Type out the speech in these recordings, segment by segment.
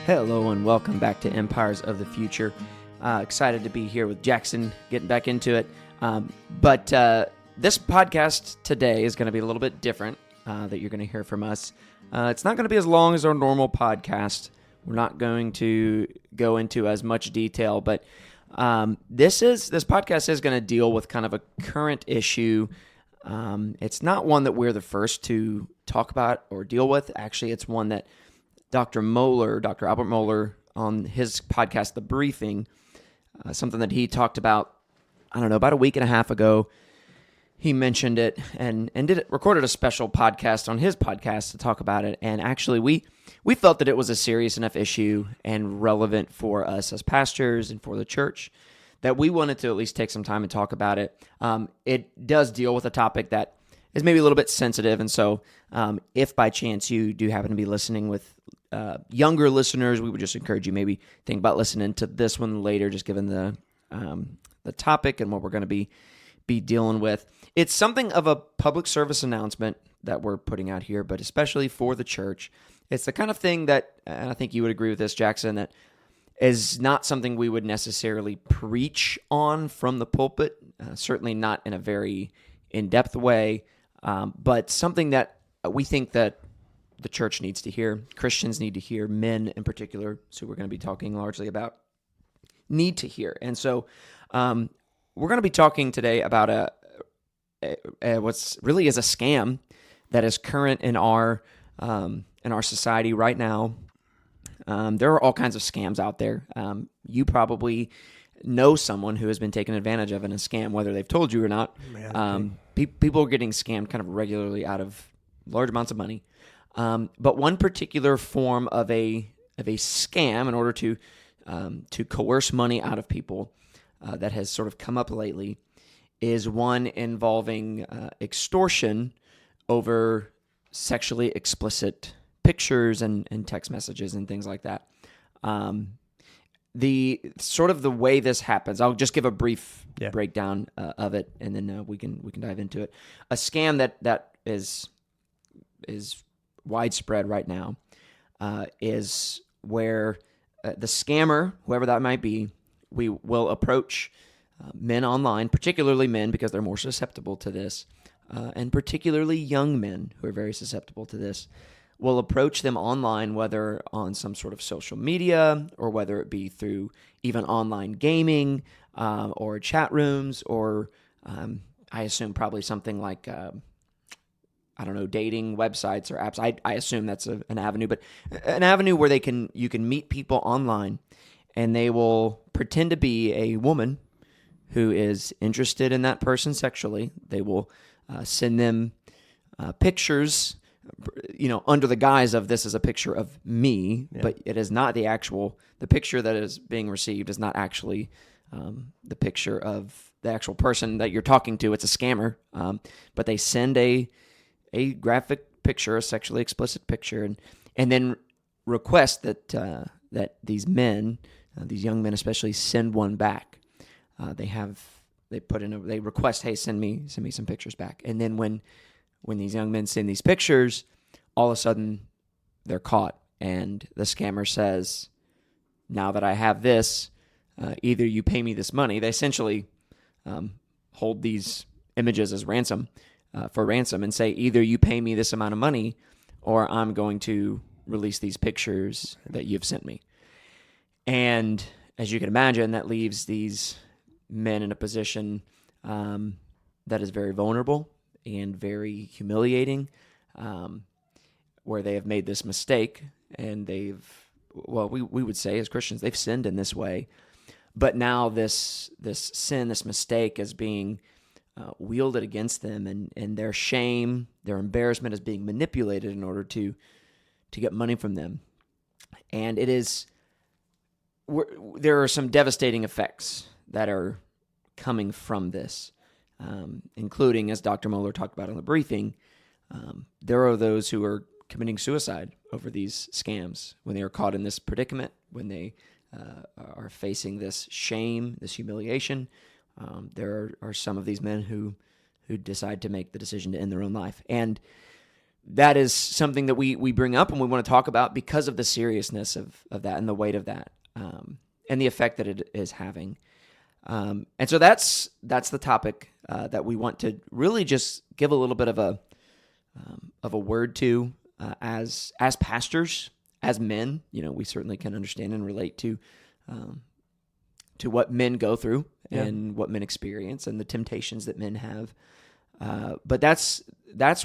Hello and welcome back to Empires of the Future. Excited to be here with Jackson, getting back into it. But this podcast today is going to be a little bit different that you're going to hear from us. It's not going to be as long as our normal podcast. We're not going to go into as much detail, but this podcast is going to deal with kind of a current issue. It's not one that we're the first to talk about or deal with. Actually, it's one that Dr. Albert Mohler, on his podcast, The Briefing, something that he talked about, about a week and a half ago. He mentioned it and recorded a special podcast on his podcast to talk about it. And actually, we felt that it was a serious enough issue and relevant for us as pastors and for the church that we wanted to at least take some time and talk about it. It does deal with a topic that is maybe a little bit sensitive. And so if by chance you do happen to be listening with younger listeners, we would just encourage you maybe think about listening to this one later, just given the topic and what we're going to be dealing with. It's something of a public service announcement that we're putting out here, but especially for the church. It's the kind of thing that, and I think you would agree with this, Jackson, that is not something we would necessarily preach on from the pulpit, certainly not in a very in-depth way, but something that we think that the church needs to hear, Christians need to hear, men in particular, so we're going to be talking largely about, need to hear. And so we're going to be talking today about what's really is a scam that is current in our society right now. There are all kinds of scams out there. You probably know someone who has been taken advantage of in a scam, whether they've told you or not. People are getting scammed kind of regularly out of large amounts of money. But one particular form of a scam in order to coerce money out of people that has sort of come up lately is one involving extortion over sexually explicit pictures and text messages and things like that. The way this happens, I'll just give a brief breakdown of it, and then we can dive into it. A scam that is widespread right now is where the scammer, whoever that might be, we will approach men online, particularly men because they're more susceptible to this, and particularly young men who are very susceptible to this. We'll approach them online, whether on some sort of social media or whether it be through even online gaming or chat rooms or I assume probably something like dating websites or apps. I assume that's an avenue, but an avenue where you can meet people online, and they will pretend to be a woman who is interested in that person sexually. They will send them pictures, under the guise of this is a picture of me, but it is not the picture that is being received is not actually the picture of the actual person that you're talking to. It's a scammer, but they send a graphic picture, a sexually explicit picture, and then request that these men, these young men especially, send one back. They request, hey, send me some pictures back. And then when these young men send these pictures, all of a sudden they're caught, and the scammer says, now that I have this, either you pay me this money. They essentially hold these images as ransom. For ransom, and say either you pay me this amount of money or I'm going to release these pictures that you've sent me. And as you can imagine, that leaves these men in a position that is very vulnerable and very humiliating, where they have made this mistake and we would say as Christians, they've sinned in this way. But now this sin, this mistake is being wielded against them, and their shame, their embarrassment is being manipulated in order to get money from them. And there are some devastating effects that are coming from this, including, as Dr. Mohler talked about on The Briefing, there are those who are committing suicide over these scams when they are caught in this predicament, when they are facing this shame, this humiliation. There are some of these men who decide to make the decision to end their own life. And that is something that we bring up and we want to talk about because of the seriousness of that and the weight of that, and the effect that it is having. And so that's the topic that we want to really just give a little bit of a word to as pastors, as men. We certainly can understand and relate to what men go through and what men experience and the temptations that men have. But that's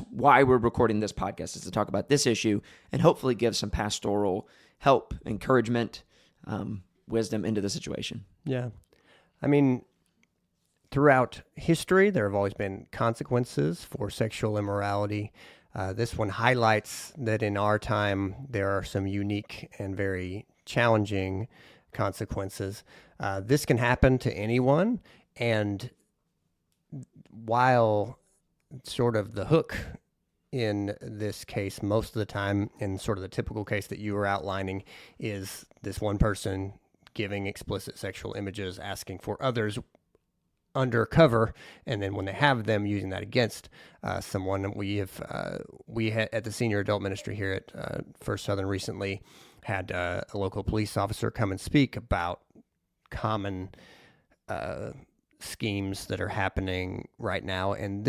why we're recording this podcast, is to talk about this issue and hopefully give some pastoral help, encouragement, wisdom into the situation. Yeah. I mean, throughout history, there have always been consequences for sexual immorality. This one highlights that in our time, there are some unique and very challenging consequences. This can happen to anyone, and while sort of the hook in this case, most of the time, in sort of the typical case that you were outlining, is this one person giving explicit sexual images, asking for others undercover, and then when they have them, using that against someone. We had at the senior adult ministry here at First Southern recently had a local police officer come and speak about common schemes that are happening right now, and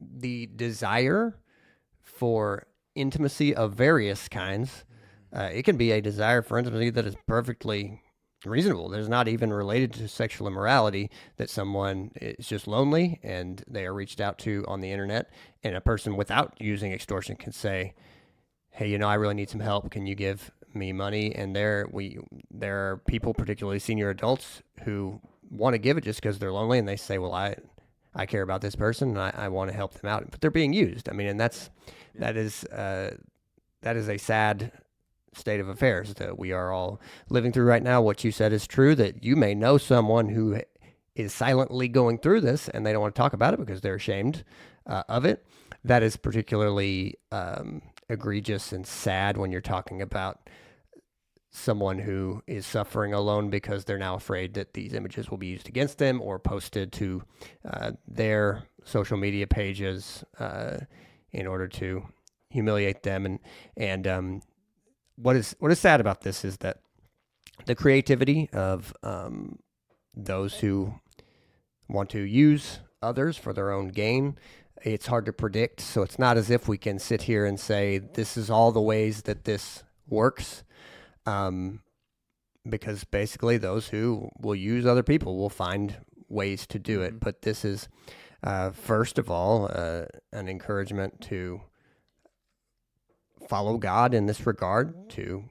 the desire for intimacy of various kinds. It can be a desire for intimacy that is perfectly reasonable. There's not even related to sexual immorality, that someone is just lonely and they are reached out to on the internet, and a person without using extortion can say, hey, I really need some help. Can you give me money? And there are people, particularly senior adults, who want to give it just because they're lonely, and they say, well, I care about this person and I want to help them out, but they're being used. I mean, and that is a sad state of affairs that we are all living through right now. What you said is true, that you may know someone who is silently going through this and they don't want to talk about it because they're ashamed of it. That is particularly egregious and sad when you're talking about someone who is suffering alone because they're now afraid that these images will be used against them or posted to their social media pages in order to humiliate them. And what is sad about this is that the creativity of those who want to use others for their own gain, it's hard to predict. So it's not as if we can sit here and say, this is all the ways that this works. Because basically those who will use other people will find ways to do it. But this is, first of all, an encouragement to follow God in this regard, to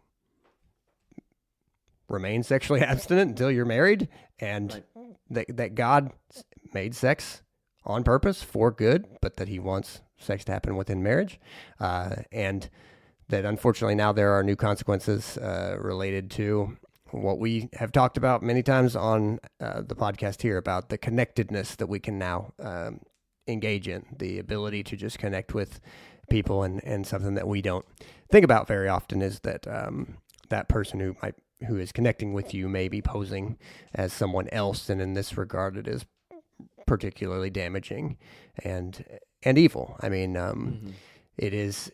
remain sexually abstinent until you're married, and that God made sex on purpose for good, but that he wants sex to happen within marriage, and that unfortunately now there are new consequences related to what we have talked about many times on the podcast here, about the connectedness that we can now engage in, the ability to just connect with people. And something that we don't think about very often is that that person who is connecting with you may be posing as someone else, and in this regard it is particularly damaging and evil. I mean, it is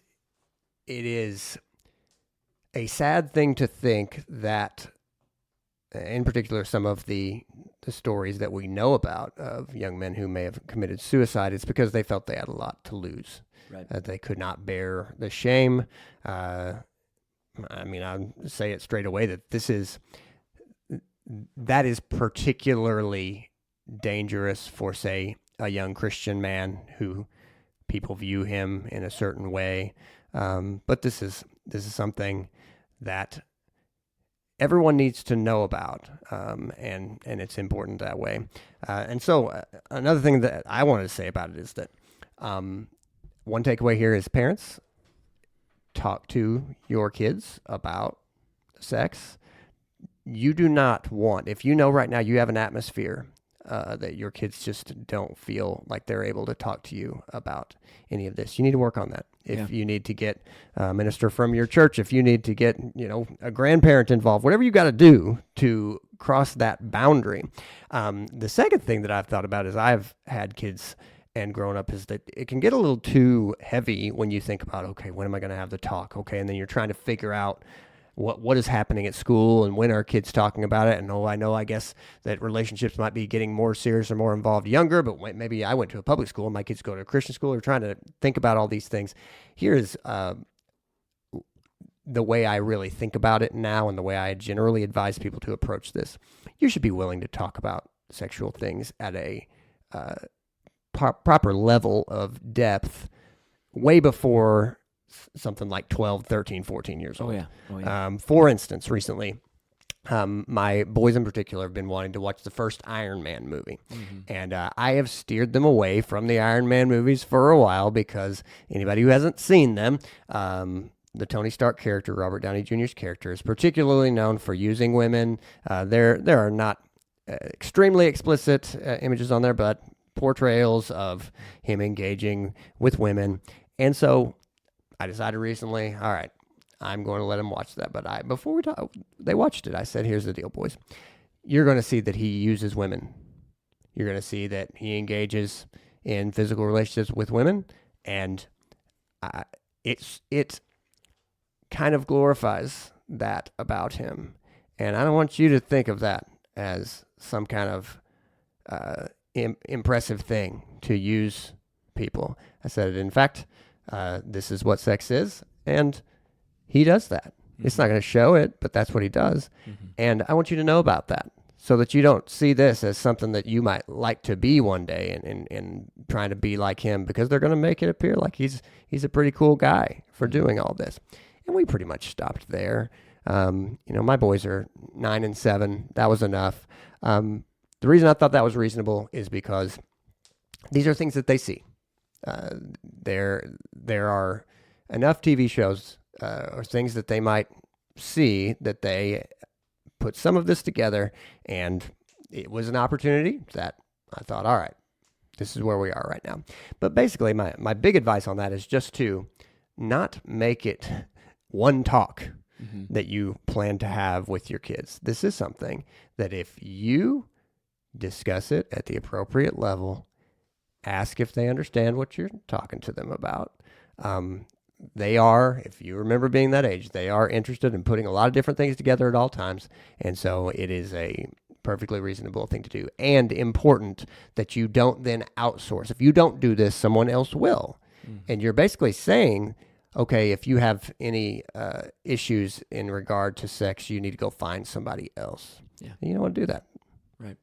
a sad thing to think that, in particular, some of the stories that we know about of young men who may have committed suicide, it's because they felt they had a lot to lose. Right. They could not bear the shame. I mean, I'll say it straight away that that is particularly dangerous for, say, a young Christian man who people view him in a certain way. But this is something that everyone needs to know about, and it's important that way. And so another thing that I wanted to say about it is that one takeaway here is, parents, talk to your kids about sex. You do not want, if you know right now you have an atmosphere that your kids just don't feel like they're able to talk to you about any of this, you need to work on that. If you need to get a minister from your church, if you need to get, a grandparent involved, whatever you got to do to cross that boundary. The second thing that I've thought about is I've had kids and growing up is that it can get a little too heavy when you think about, okay, when am I going to have the talk? Okay, and then you're trying to figure out what is happening at school and when are kids talking about it. And I guess that relationships might be getting more serious or more involved younger, but maybe I went to a public school and my kids go to a Christian school. Or trying to think about all these things. Here's the way I really think about it now and the way I generally advise people to approach this. You should be willing to talk about sexual things at a proper level of depth way before something like 12, 13, 14 years old. Oh, yeah. For instance, recently, my boys in particular have been wanting to watch the first Iron Man movie. Mm-hmm. And I have steered them away from the Iron Man movies for a while because anybody who hasn't seen them, the Tony Stark character, Robert Downey Jr.'s character, is particularly known for using women. There are not extremely explicit images on there, but portrayals of him engaging with women. And so I decided recently, all right, I'm going to let him watch that. But before they watched it, I said, here's the deal, boys. You're going to see that he uses women. You're going to see that he engages in physical relationships with women. And it kind of glorifies that about him. And I don't want you to think of that as some kind of impressive thing to use people. I said, in fact, this is what sex is, and he does that. Mm-hmm. It's not going to show it, but that's what he does. Mm-hmm. And I want you to know about that so that you don't see this as something that you might like to be one day and trying to be like him, because they're going to make it appear like he's a pretty cool guy for doing all this. And we pretty much stopped there. My boys are 9 and 7. That was enough. The reason I thought that was reasonable is because these are things that they see. There are enough TV shows or things that they might see that they put some of this together, and it was an opportunity that I thought, all right, this is where we are right now. But basically, my big advice on that is just to not make it one talk that you plan to have with your kids. This is something that if you discuss it at the appropriate level, ask if they understand what you're talking to them about. They are, if you remember being that age, they are interested in putting a lot of different things together at all times. And so it is a perfectly reasonable thing to do, and important that you don't then outsource. If you don't do this, someone else will. And you're basically saying, okay, if you have any issues in regard to sex, you need to go find somebody else. Yeah. And you don't want to do that. Right.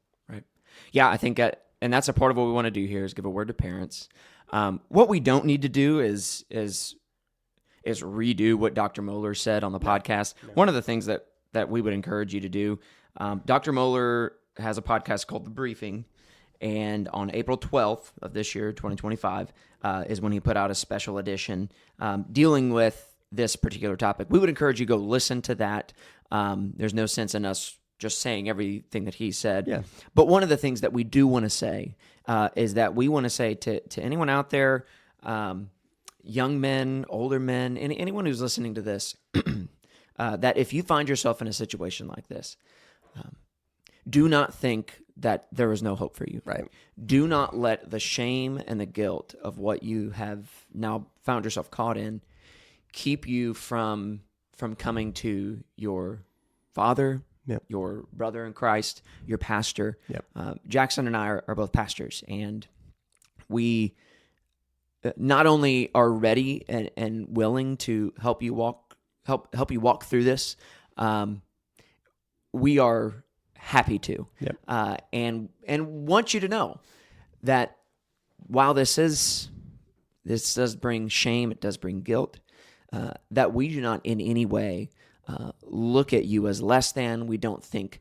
Yeah, I think and that's a part of what we want to do here is give a word to parents. What we don't need to do is redo what Dr. Moeller said on the podcast. No. One of the things that we would encourage you to do, Dr. Moeller has a podcast called The Briefing, and on April 12th of this year, 2025, is when he put out a special edition dealing with this particular topic. We would encourage you to go listen to that. There's no sense in us just saying everything that he said. Yeah. But one of the things that we do want to say is that we want to say to anyone out there, young men, older men, anyone who's listening to this, that if you find yourself in a situation like this, do not think that there is no hope for you. Right. Do not let the shame and the guilt of what you have now found yourself caught in keep you from coming to your father, yep, your brother in Christ, your pastor. Yep. Jackson and I are both pastors, and we not only are ready and willing to help you walk through this, we are happy to. Yep. And want you to know that while this does bring shame, it does bring guilt, that we do not in any way look at you as less than. We don't think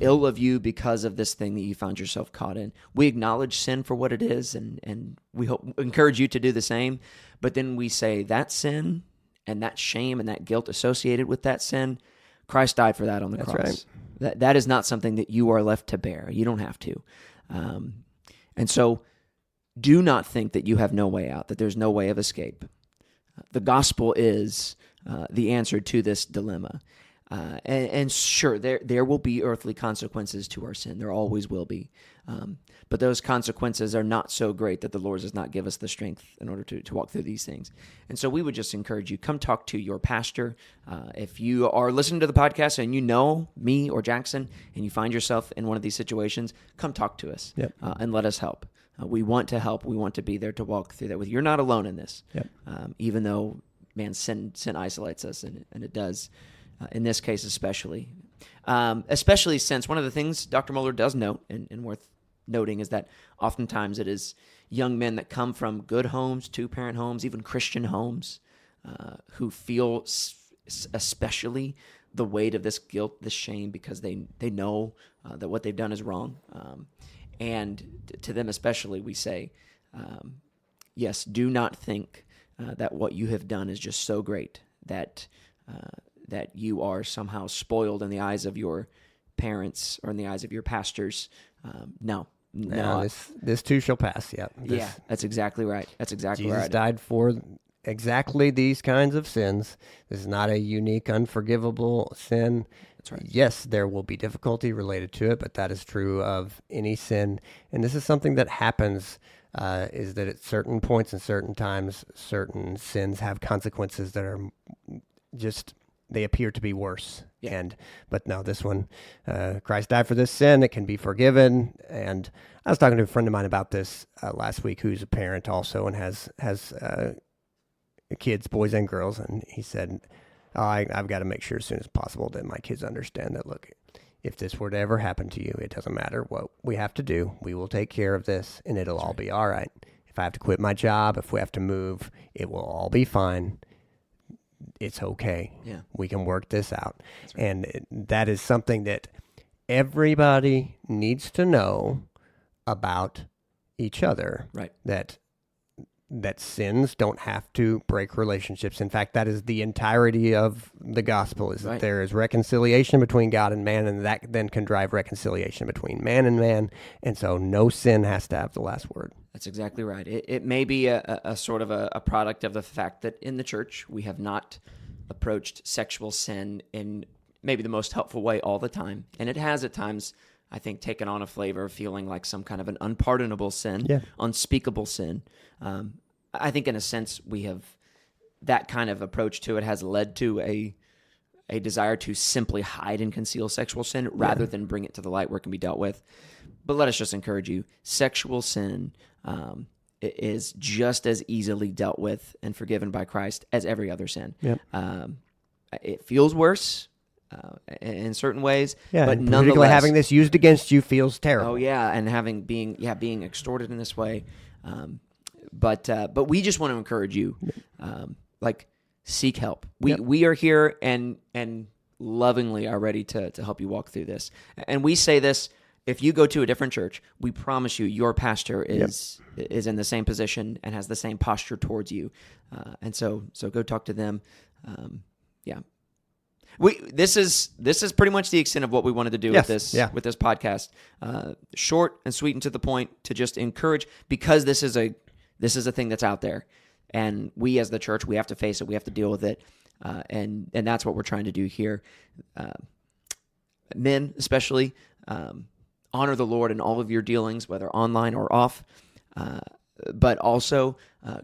ill of you because of this thing that you found yourself caught in. We acknowledge sin for what it is, and we encourage you to do the same. But then we say that sin and that shame and that guilt associated with that sin, Christ died for that on the cross. Right. That is not something that you are left to bear. You don't have to. And so do not think that you have no way out, that there's no way of escape. The gospel is the answer to this dilemma. And sure, there will be earthly consequences to our sin. There always will be. But those consequences are not so great that the Lord does not give us the strength in order to walk through these things. And so we would just encourage you, come talk to your pastor. If you are listening to the podcast and you know me or Jackson and you find yourself in one of these situations, come talk to us and let us help. We want to help. We want to be there to walk through that with you. You're not alone in this, even though, man, sin isolates us, and it does. In this case especially since one of the things Dr. Mueller does note and worth noting is that oftentimes it is young men that come from good homes, two-parent homes, even Christian homes, who feel especially the weight of this guilt, this shame, because they know that what they've done is wrong. And to them especially, we say, yes, do not think that what you have done is just so great that you are somehow spoiled in the eyes of your parents or in the eyes of your pastors. No. This too shall pass. That's exactly right. Jesus died for exactly these kinds of sins. This is not a unique, unforgivable sin. That's right. Yes, there will be difficulty related to it, but that is true of any sin. And this is something that happens, is that at certain points and certain times, certain sins have consequences that are just... they appear to be worse. But no, this one, Christ died for this sin. It can be forgiven. And I was talking to a friend of mine about this last week, who's a parent also and has kids, boys and girls. And he said, I've got to make sure as soon as possible that my kids understand that, look, if this were to ever happen to you, it doesn't matter what we have to do. We will take care of this, and it'll all be all right. If I have to quit my job, if we have to move, it will all be fine. It's okay. We can work this out. Right. And that is something that everybody needs to know about each other. Right. That sins don't have to break relationships. In fact, that is the entirety of the gospel, is that there is reconciliation between God and man, and that then can drive reconciliation between man and man. And so no sin has to have the last word. That's exactly right. It may be a sort of a product of the fact that in the church we have not approached sexual sin in maybe the most helpful way all the time. And it has at times, I think, taken on a flavor of feeling like some kind of an unpardonable sin, unspeakable sin. I think in a sense we have that kind of approach to it has led to a desire to simply hide and conceal sexual sin rather than bring it to the light where it can be dealt with. But let us just encourage you, sexual sin is just as easily dealt with and forgiven by Christ as every other sin. It feels worse in certain ways, but nonetheless, having this used against you feels terrible. Oh yeah, and being extorted in this way. But we just want to encourage you, seek help. We are here and lovingly are ready to help you walk through this. And we say this. If you go to a different church, we promise you your pastor is in the same position and has the same posture towards you. And so go talk to them. This is pretty much the extent of what we wanted to do with this podcast. Short and sweet and to the point, to just encourage, because this is a thing that's out there, and we as the church, we have to face it, we have to deal with it, and that's what we're trying to do here. Men especially. Honor the Lord in all of your dealings, whether online or off, but also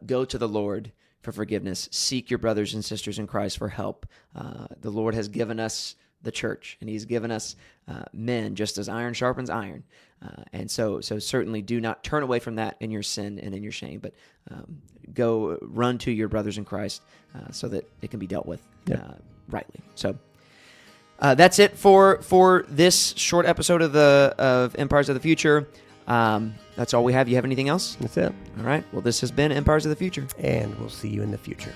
go to the Lord for forgiveness. Seek your brothers and sisters in Christ for help. The Lord has given us the church, and He's given us men, just as iron sharpens iron. And so certainly do not turn away from that in your sin and in your shame, but go run to your brothers in Christ so that it can be dealt with rightly. So. That's it for this short episode of Empires of the Future. That's all we have. You have anything else? That's it. All right. Well, this has been Empires of the Future. And we'll see you in the future.